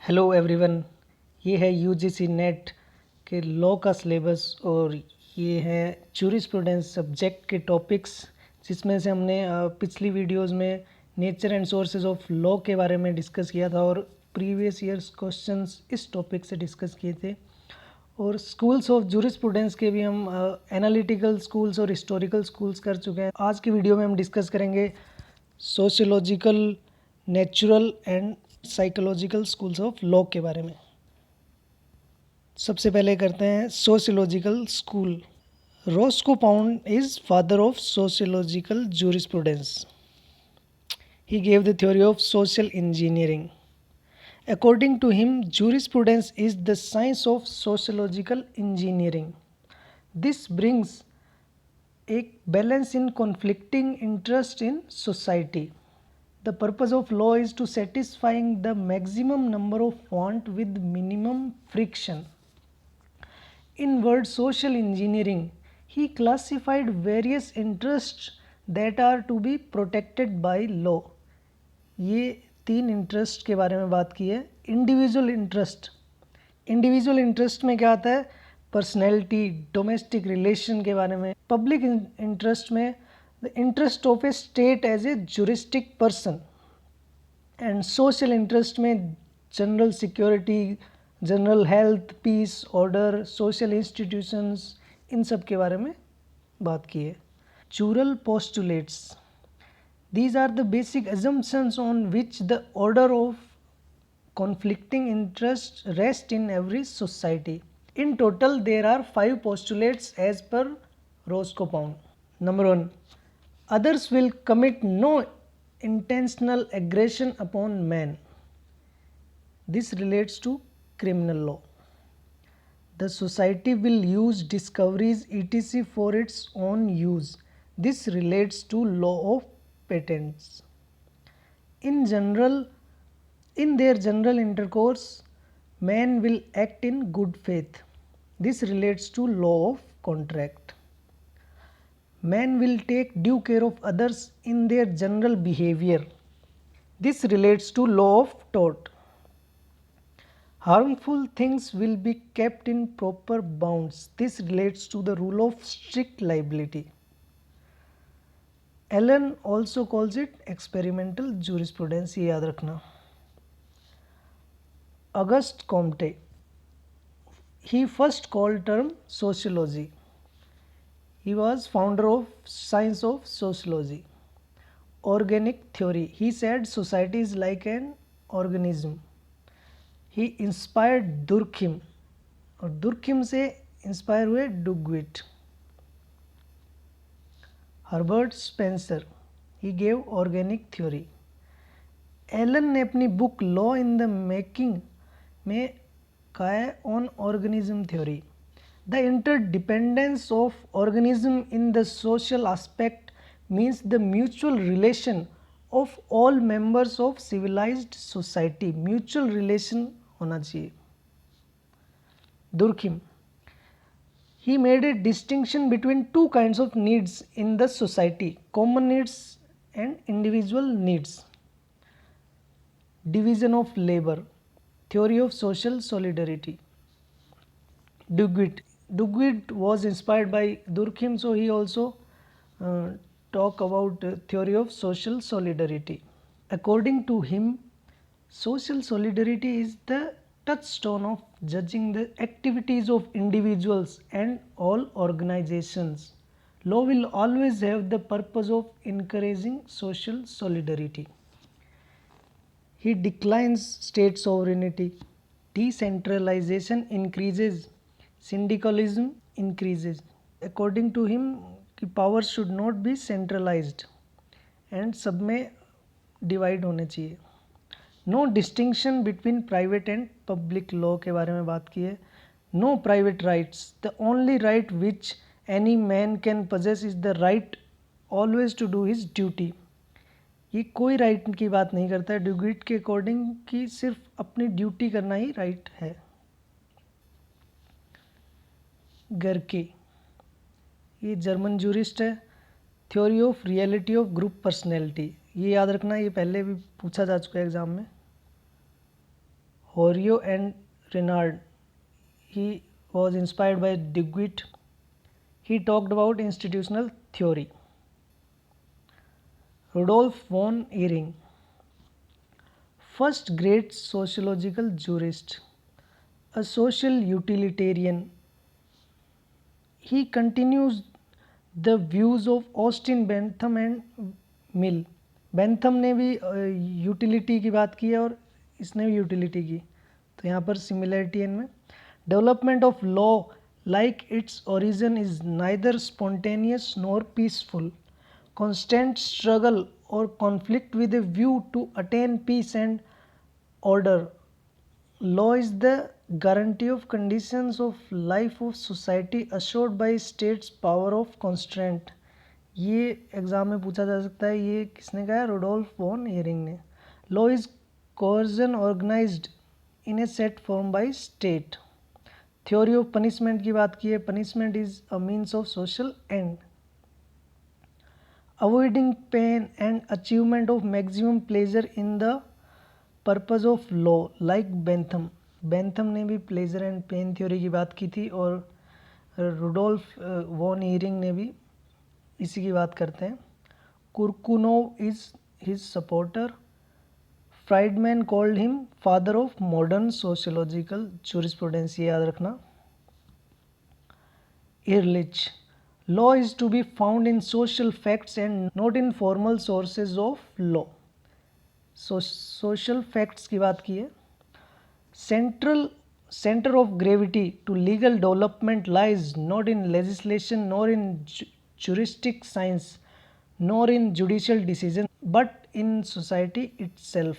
Hello everyone, ये है UGC net के लॉ का सिलेबस और ये है जूरिस्प्रूडेंस सब्जेक्ट के टॉपिक्स, जिसमें से हमने पिछली वीडियोस में nature and sources of law के बारे में डिस्कस किया था और प्रीवियस ईयर्स क्वेश्चंस इस टॉपिक से डिस्कस किए थे। और स्कूल्स ऑफ जूरिस्प्रूडेंस के भी हम एनालिटिकल स्कूल्स और हिस्टोरिकल स्कूल्स कर चुके हैं। आज की वीडियो में हम डिस्कस करेंगे sociological, natural and psychological schools of law के बारे में। सबसे पहले करते हैं sociological school. Roscoe pound is father of sociological jurisprudence. He gave the theory of social engineering. According to him, jurisprudence is the science of sociological engineering. This brings a balance in conflicting interests in society. The purpose of law is to satisfying the maximum number of wants with minimum friction. In word social engineering, he classified various interests that are to be protected by law. ये 3 interest के बारे में बात की है। Individual interest में क्या आता है? पर्सनैलिटी, डोमेस्टिक रिलेशन के बारे में। पब्लिक इंटरेस्ट में the interest of a state as a juristic person. And social interest में general security, general health, peace, order, social institutions, इन सब के बारे में बात की है। Jural postulates, these are the basic assumptions on which the order of conflicting interests rest in every society. In total, there are 5 postulates as per Roscoe Pound. Number 1, others will commit no intentional aggression upon man. This relates to criminal law. The society will use discoveries etc. for its own use. This relates to law of patents. In their general intercourse, man will act in good faith. This relates to law of contract. Man will take due care of others in their general behavior. This relates to law of tort. Harmful things will be kept in proper bounds. This relates to the rule of strict liability. Allen also calls it experimental jurisprudence, ये याद रखना। Auguste Comte, he first called term sociology. He was founder of science of sociology. Organic theory, he said society is like an organism. He inspired Durkheim और Durkheim से inspire हुए Duguit. Herbert Spencer, he gave organic theory. Allen ने अपनी book law in the making में कहा है on organism theory. The interdependence of organism in the social aspect means the mutual relation of all members of civilized society. Mutual relation होना चाहिए। Durkheim, he made a distinction between two kinds of needs in the society: common needs and individual needs. Division of labor, theory of social solidarity. Dugwit was inspired by Durkheim, so he also talk about theory of social solidarity. According to him, social solidarity is the touchstone of judging the activities of individuals and all organizations. Law will always have the purpose of encouraging social solidarity. He declines state sovereignty. Decentralization increases, syndicalism increases. According to him, powers should not be centralized and सब में divide होने चाहिए। No distinction between private and public law के बारे में बात की है। No private rights, the only right which any man can possess is the right always to do his duty. ये कोई राइट की बात नहीं करता है ड्यूगिट के अकॉर्डिंग कि सिर्फ अपनी ड्यूटी करना ही राइट है। गर्के, ये जर्मन जूरिस्ट है। Theory of reality of group personality, ये याद रखना, ये पहले भी पूछा जा चुका है एग्जाम में। Horio and Renard. He was inspired by Duguid. He talked about institutional theory. Rudolf von Ehring, first great sociological jurist, a social utilitarian. He continues the views of Austin Bentham and Mill. Bentham ने भी utility की बात की है और इसने भी utility की, तो यहाँ पर सिमिलरिटी है इनमें. Development of law like its origin is neither spontaneous nor peaceful. Constant struggle or conflict with a view to attain peace and order. Law is the guarantee of conditions of life of society assured by state's power of constraint. ये exam में पूछा जा सकता है. ये किसने कहा है? रुडोल्फ वॉन एयरिंग ने. Law is coercion organized in a set form by state. Theory of punishment की बात की है. Punishment is a means of social and. Avoiding pain and achievement of maximum pleasure in the purpose of law like Bentham. Bentham ने भी pleasure and pain theory की बात की थी और रुडोल्फ वॉन ईरिंग ने भी इसी की बात करते हैं. Korkunov is his supporter. Friedmann called him father of modern sociological jurisprudence. ये याद रखना. Ehrlich. Law is to be found in social facts and not in formal sources of law. Social facts की बात की है. Center of gravity to legal development lies not in legislation nor in juristic science nor in judicial decision but in society itself.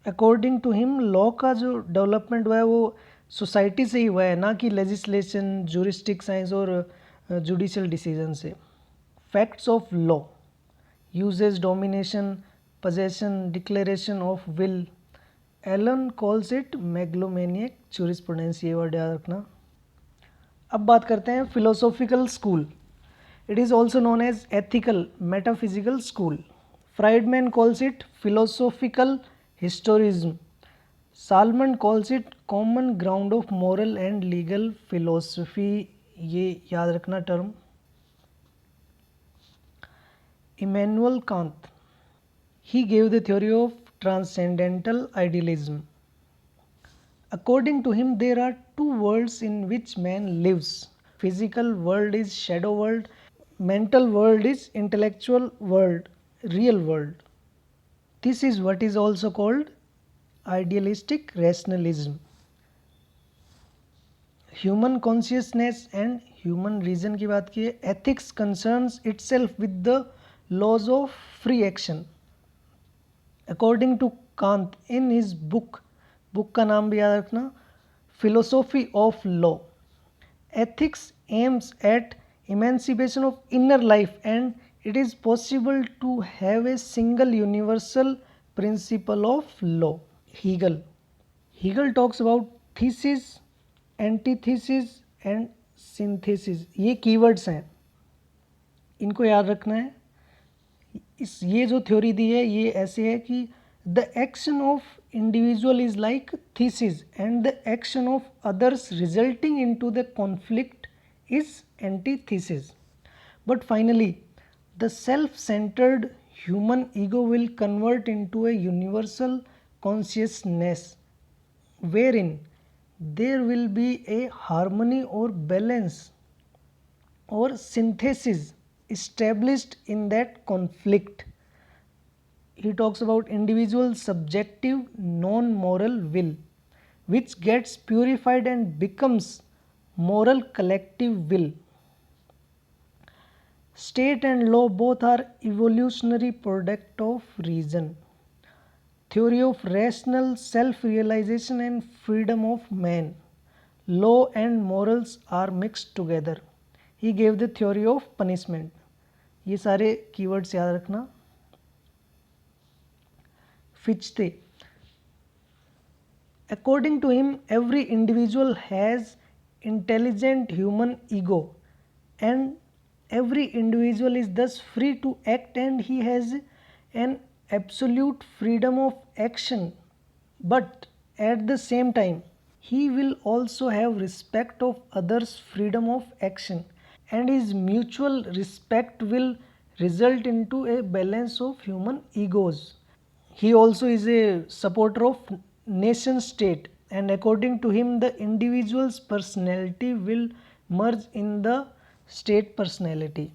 According to him law का जो development हुआ है वो society से ही हुआ है, ना कि लेजिस्लेशन, जूरिस्टिक साइंस और जुडिशियल डिसीजन से. Facts of law usages, domination, possession, declaration of will. Allen calls it megalomaniac jurisprudence. ये वर्ड याद रखना. अब बात करते हैं philosophical school. It is also known as ethical metaphysical school. Friedmann calls it philosophical historism. Salmond calls it common ground of moral and legal philosophy. ये याद रखना term. Immanuel Kant, he gave the theory of transcendental idealism. According to him, there are two worlds in which man lives. Physical world is shadow world, mental world is intellectual world, real world. This is what is also called idealistic rationalism. Human consciousness and human reason की बात की है. Ethics concerns itself with the laws of free action. According to Kant in his book का नाम भी याद रखना, Philosophy of Law, ethics aims at emancipation of inner life and it is possible to have a single universal principle of law. Hegel talks about thesis, antithesis and synthesis. ये keywords हैं, इनको याद रखना है. ये जो थ्योरी दी है ये ऐसे है कि the action of individual is like thesis and the action of others resulting into the conflict is antithesis. But finally the self centred human ego will convert into a universal consciousness wherein there will be a harmony or balance or synthesis established in that conflict. He talks about individual subjective non-moral will which gets purified and becomes moral collective will. State and law both are evolutionary product of reason. Theory of rational self-realization and freedom of man. Law and morals are mixed together. He gave the theory of punishment. ये सारे keywords याद रखना. Fichte, according to him, every individual has intelligent human ego and every individual is thus free to act and he has an absolute freedom of action. But At the same time, he will also have respect of others' freedom of action, and his mutual respect will result into a balance of human egos. He also is a supporter of nation state, and according to him the individual's personality will merge in the state personality.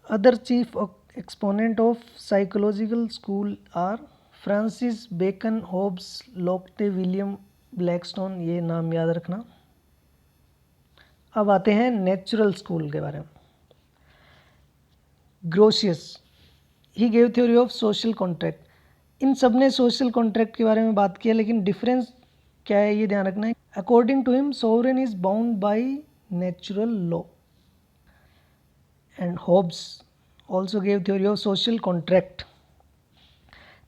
Other chief exponent of psychological school are Francis Bacon, Hobbes, Locke, William Blackstone, ये नाम याद रखना। अब आते हैं natural school के बारे में। Grotius, he gave theory of social contract. इन सब ने सोशल कॉन्ट्रैक्ट के बारे में बात किया, लेकिन डिफरेंस क्या है ये ध्यान रखना है। According to him sovereign is bound by natural law, and Hobbes also gave theory of social contract.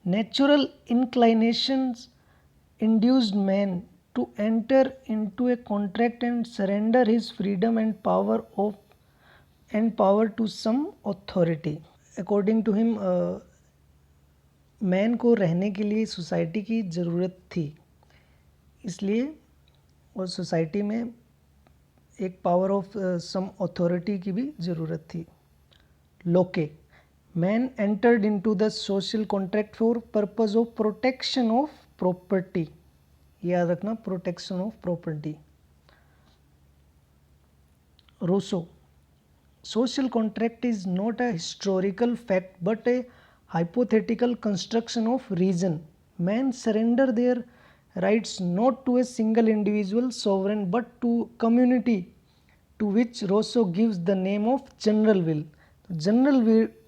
Natural inclinations induced man to enter into a contract and surrender his freedom and power to some authority. According to him, man को रहने के लिए society की ज़रूरत थी, इसलिए उस society में एक पावर ऑफ सम अथॉरिटी की भी ज़रूरत थी। लोके, man entered into the social contract for purpose of protection of property, याद रखना, protection of property। Rousseau, social contract is not a historical fact but a hypothetical construction of reason. Men surrender their rights not to a single individual sovereign but to community, to which Rousseau gives the name of general will। General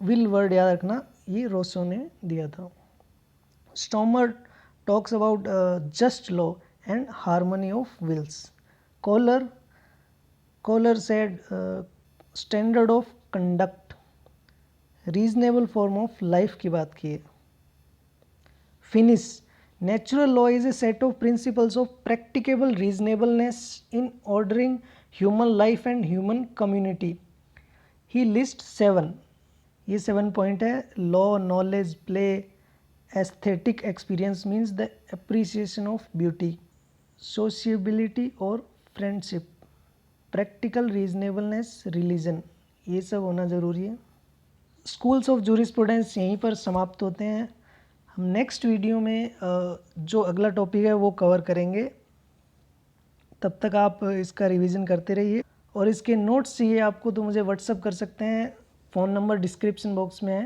will word याद रखना, ये Rousseau ने दिया था। Stammler talks about just law and harmony of wills. Kohler said standard of conduct, reasonable form of life की बात की है। Finnis, natural law is a set of principles of practicable reasonableness in ordering human life and human community. He list 7, ये 7 point है। Law, knowledge, play, aesthetic experience means the appreciation of beauty, sociability और friendship, practical reasonableness, religion, ये सब होना ज़रूरी है। Schools of jurisprudence यहीं पर समाप्त होते हैं। हम नेक्स्ट वीडियो में जो अगला टॉपिक है वो कवर करेंगे। तब तक आप इसका रिवीजन करते रहिए, और इसके नोट्स चाहिए आपको तो मुझे व्हाट्सअप कर सकते हैं। फ़ोन नंबर डिस्क्रिप्शन बॉक्स में है।